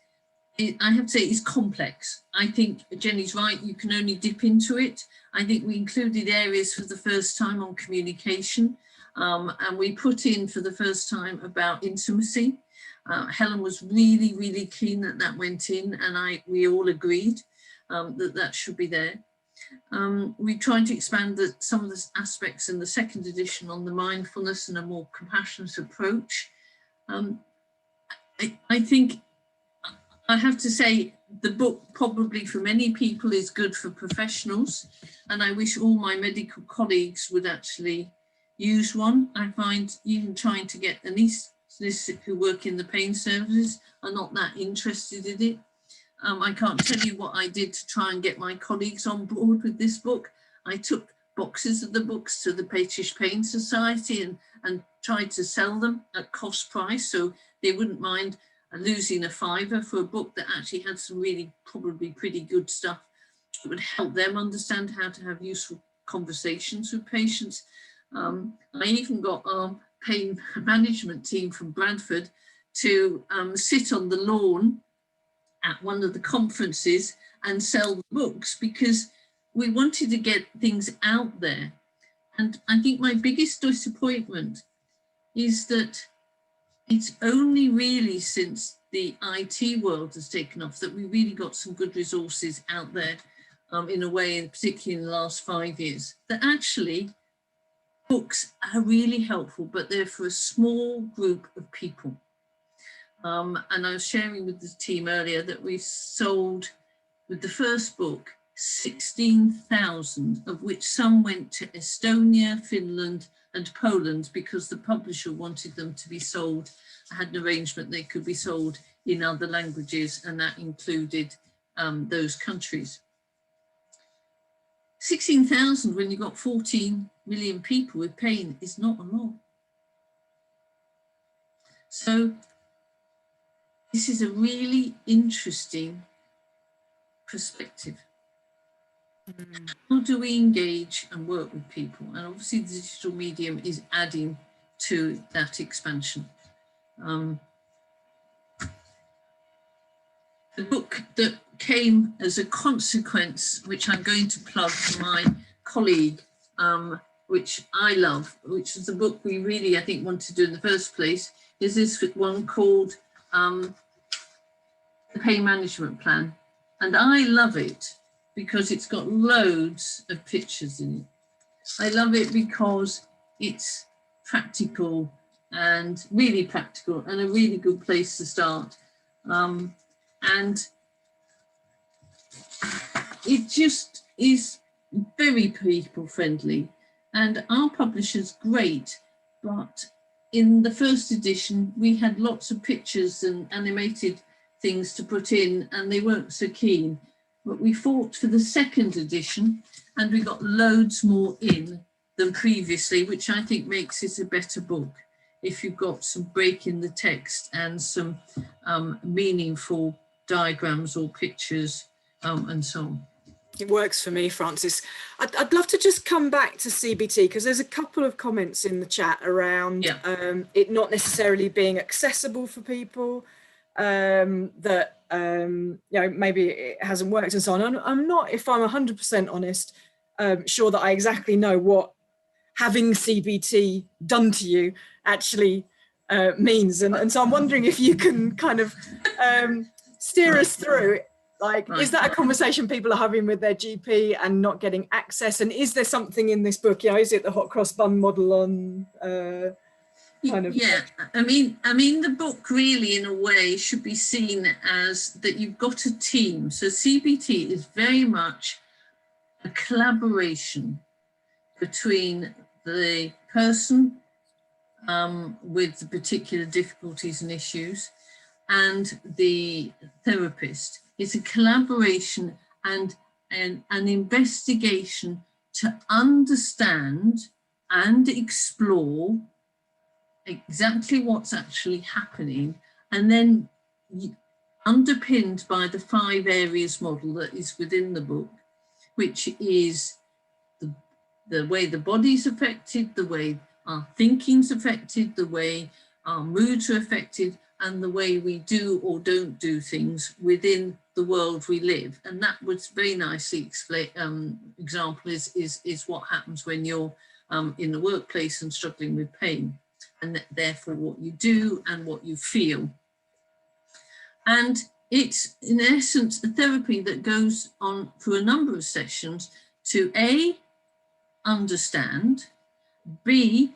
I have to say, is complex. I think Jenny's right, you can only dip into it. I think we included areas for the first time on communication, and we put in for the first time about intimacy. Helen was really, really keen that went in, and we all agreed that should be there. We tried to expand some of the aspects in the second edition on the mindfulness and a more compassionate approach. I think I have to say the book probably for many people is good for professionals, and I wish all my medical colleagues would actually use one. I find even trying to get anaesthetists who work in the pain services are not that interested in it. I can't tell you what I did to try and get my colleagues on board with this book. I took boxes of the books to the British Pain Society and tried to sell them at cost price, so they wouldn't mind losing a £5 for a book that actually had some really probably pretty good stuff that would help them understand how to have useful conversations with patients. I even got our pain management team from Bradford to sit on the lawn at one of the conferences and sell the books, because we wanted to get things out there. And I think my biggest disappointment is that it's only really since the IT world has taken off that we really got some good resources out there in a way, and particularly in the last 5 years, that actually books are really helpful, but they're for a small group of people. And I was sharing with the team earlier that we sold, with the first book, 16,000, of which some went to Estonia, Finland, and Poland, because the publisher wanted them to be sold. I had an arrangement they could be sold in other languages, and that included those countries. 16,000 when you've got 14 million people with pain is not a lot. So this is a really interesting perspective. How do we engage and work with people? And obviously the digital medium is adding to that expansion. The book that came as a consequence, which I'm going to plug to my colleague, which I love, which is the book we really, I think, want to do in the first place, is this one called The Pain Management Plan. And I love it because it's got loads of pictures in it. I love it because it's practical, and really practical, and a really good place to start. And it just is very people friendly, and our publisher's great, but in the first edition, we had lots of pictures and animated things to put in, and they weren't so keen. But we fought for the second edition, and we got loads more in than previously, which I think makes it a better book. If you've got some break in the text and some meaningful diagrams or pictures and so on. It works for me, Francis. I'd love to just come back to CBT, because there's a couple of comments in the chat around it not necessarily being accessible for people, that you know, maybe it hasn't worked and so on. I'm not, if I'm 100% honest, sure that I exactly know what having CBT done to you actually means, and so I'm wondering if you can kind of steer us through it. Like, is that a conversation people are having with their GP and not getting access? And is there something in this book, you know, is it the hot cross bun model on kind of? Yeah, I mean, the book really, in a way, should be seen as that you've got a team. So CBT is very much a collaboration between the person with the particular difficulties and issues and the therapist. It's a collaboration and an investigation to understand and explore exactly what's actually happening, and then underpinned by the 5 areas model that is within the book, which is the way the body's affected, the way our thinking's affected, the way our moods are affected, and the way we do or don't do things within the world we live. And that was very nicely explained. Example is what happens when you're in the workplace and struggling with pain, and therefore what you do and what you feel. And it's in essence a therapy that goes on for a number of sessions to A, understand, B,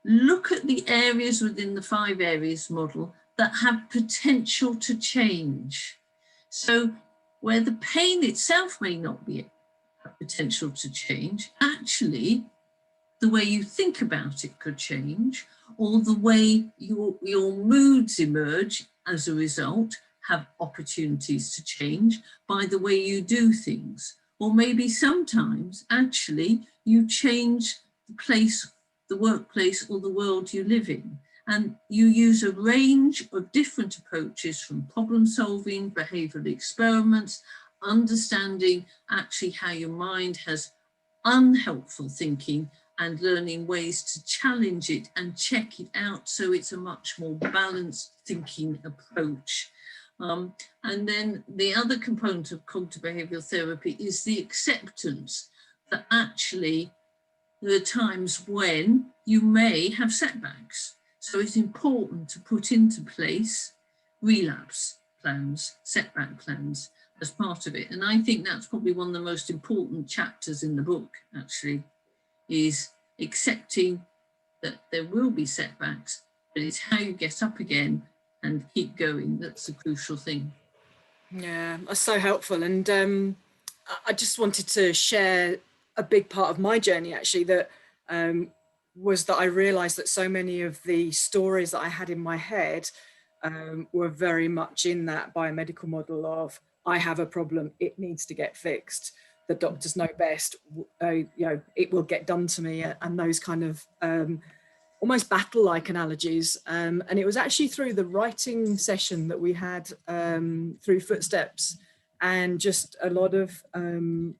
look at the areas within the 5 areas model that have potential to change. So where the pain itself may not be a potential to change, actually the way you think about it could change, or the way your moods emerge as a result have opportunities to change by the way you do things. Or maybe sometimes actually you change the place, the workplace or the world you live in. And you use a range of different approaches, from problem solving, behavioral experiments, understanding actually how your mind has unhelpful thinking, and learning ways to challenge it and check it out so it's a much more balanced thinking approach. And then the other component of cognitive behavioral therapy is the acceptance that actually there are times when you may have setbacks. So it's important to put into place relapse plans, setback plans as part of it. And I think that's probably one of the most important chapters in the book, actually, is accepting that there will be setbacks, but it's how you get up again and keep going that's the crucial thing. Yeah, that's so helpful. And I just wanted to share a big part of my journey, actually, that was that I realized that so many of the stories that I had in my head were very much in that biomedical model of, I have a problem, it needs to get fixed, the doctors know best, you know, it will get done to me, and those kind of almost battle-like analogies. And it was actually through the writing session that we had through Footsteps, and just a lot of,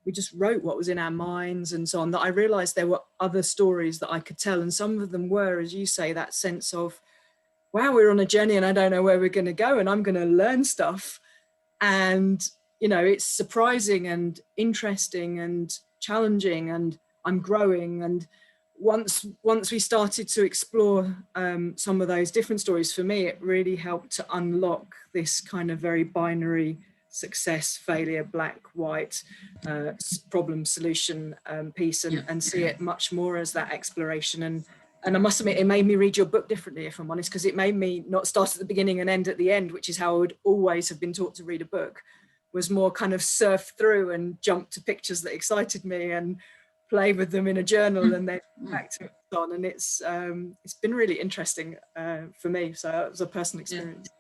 we just wrote what was in our minds and so on, that I realized there were other stories that I could tell. And some of them were, as you say, that sense of, wow, we're on a journey and I don't know where we're going to go, and I'm going to learn stuff. And, you know, it's surprising and interesting and challenging, and I'm growing. And once we started to explore some of those different stories, for me, it really helped to unlock this kind of very binary success, failure, black, white, problem, solution piece, and see it much more as that exploration. And I must admit, it made me read your book differently, if I'm honest, because it made me not start at the beginning and end at the end, which is how I would always have been taught to read a book, was more kind of surf through and jump to pictures that excited me and play with them in a journal and then back to it on. And it's been really interesting for me. So it was a personal experience.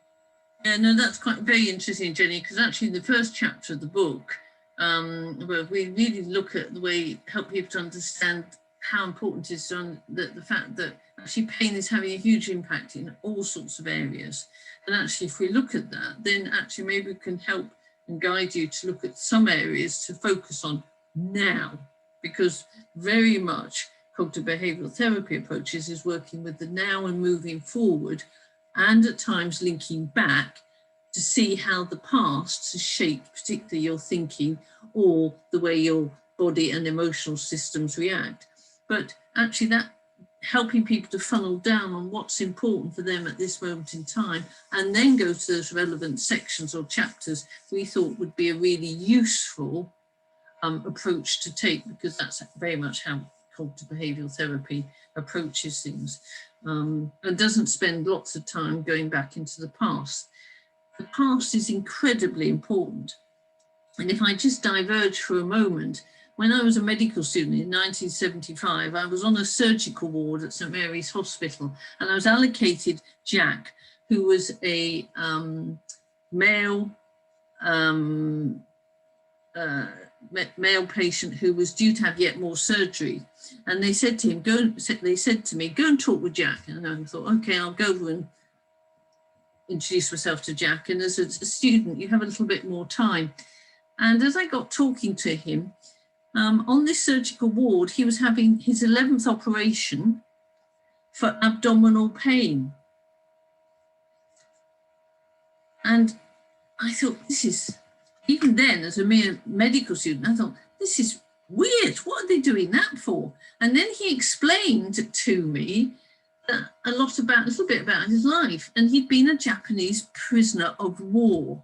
Yeah, no, that's quite very interesting, Jenny, because actually in the first chapter of the book, where we really look at the way, help people to understand how important it is the fact that actually pain is having a huge impact in all sorts of areas. And actually, if we look at that, then actually maybe we can help and guide you to look at some areas to focus on now, because very much cognitive behavioural therapy approaches is working with the now and moving forward, and at times linking back to see how the past has shaped particularly your thinking or the way your body and emotional systems react. But actually that helping people to funnel down on what's important for them at this moment in time, and then go to those relevant sections or chapters we thought would be a really useful approach to take, because that's very much how cognitive behavioural therapy approaches things, and doesn't spend lots of time going back into the past. The past is incredibly important. And if I just diverge for a moment, when I was a medical student in 1975, I was on a surgical ward at St Mary's Hospital, and I was allocated Jack, who was a male patient who was due to have yet more surgery. And they said to him, they said to me, go and talk with Jack. And I thought, okay, I'll go over and introduce myself to Jack. And as a student, you have a little bit more time. And as I got talking to him, on this surgical ward, he was having his 11th operation for abdominal pain. And I thought, this is, even then, as a mere medical student, I thought, this is weird. What are they doing that for? And then he explained to me a little bit about his life. And he'd been a Japanese prisoner of war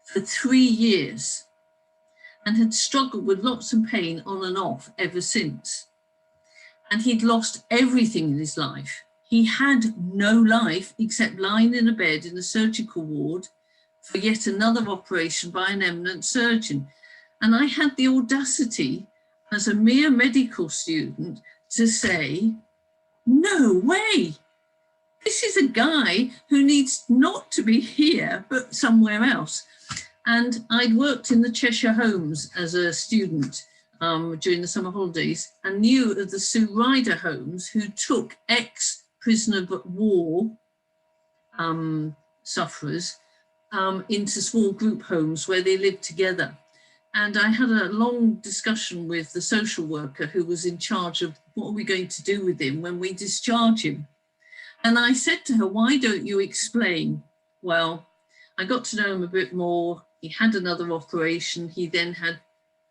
for 3 years and had struggled with lots of pain on and off ever since. And he'd lost everything in his life. He had no life except lying in a bed in a surgical ward for yet another operation by an eminent surgeon. And I had the audacity as a mere medical student to say, no way. This is a guy who needs not to be here, but somewhere else. And I'd worked in the Cheshire Homes as a student during the summer holidays, and knew of the Sue Ryder homes who took ex-prisoner of war sufferers into small group homes where they lived together. And I had a long discussion with the social worker who was in charge of what are we going to do with him when we discharge him. And I said to her, why don't you explain? Well, I got to know him a bit more. He had another operation. He then had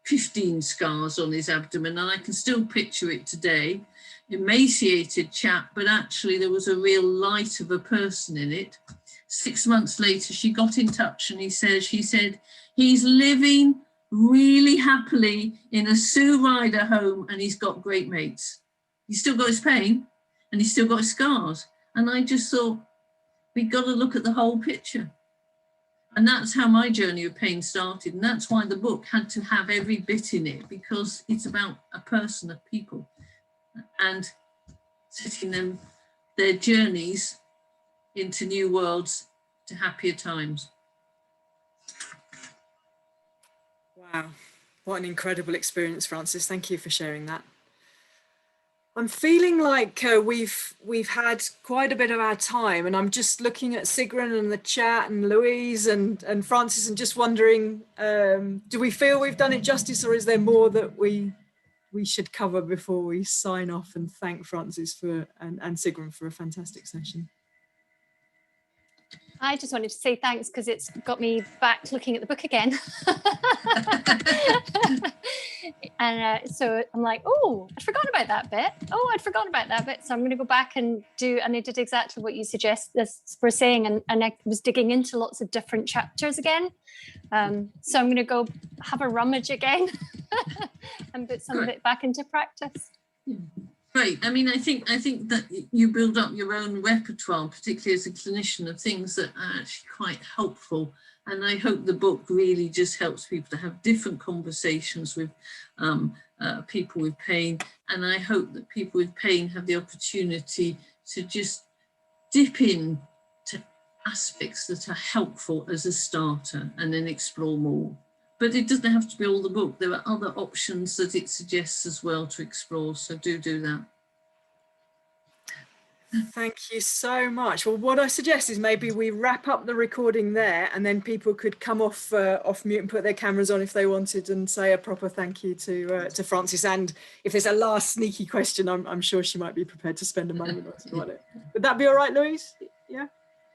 15 scars on his abdomen, and I can still picture it today. Emaciated chap, but actually there was a real light of a person in it. 6 months later, she got in touch and she said, he's living really happily in a Sue Ryder home and he's got great mates. He's still got his pain and he's still got his scars. And I just thought, we've got to look at the whole picture. And that's how my journey of pain started. And that's why the book had to have every bit in it, because it's about a person, of people, and setting them, their journeys into new worlds, to happier times. Wow, what an incredible experience, Frances. Thank you for sharing that. I'm feeling like we've had quite a bit of our time, and I'm just looking at Sigrun and the chat and Louise and Frances, and just wondering, do we feel we've done it justice, or is there more that we should cover before we sign off and thank Frances and Sigrun for a fantastic session? I just wanted to say thanks, because it's got me back looking at the book again. And so I'm like, oh, I'd forgotten about that bit. Oh, I'd forgotten about that bit. So I'm going to go back and I did exactly what you were saying. And I was digging into lots of different chapters again. So I'm going to go have a rummage again and put some of it back into practice. Great. I mean, I think that you build up your own repertoire, particularly as a clinician, of things that are actually quite helpful. And I hope the book really just helps people to have different conversations with people with pain. And I hope that people with pain have the opportunity to just dip in to aspects that are helpful as a starter and then explore more. But it doesn't have to be all the book. There are other options that it suggests as well to explore. So do that. Thank you so much. Well, what I suggest is maybe we wrap up the recording there, and then people could come off mute and put their cameras on if they wanted, and say a proper thank you to Frances. And if there's a last sneaky question, I'm sure she might be prepared to spend a moment or two on it. Would that be all right, Louise?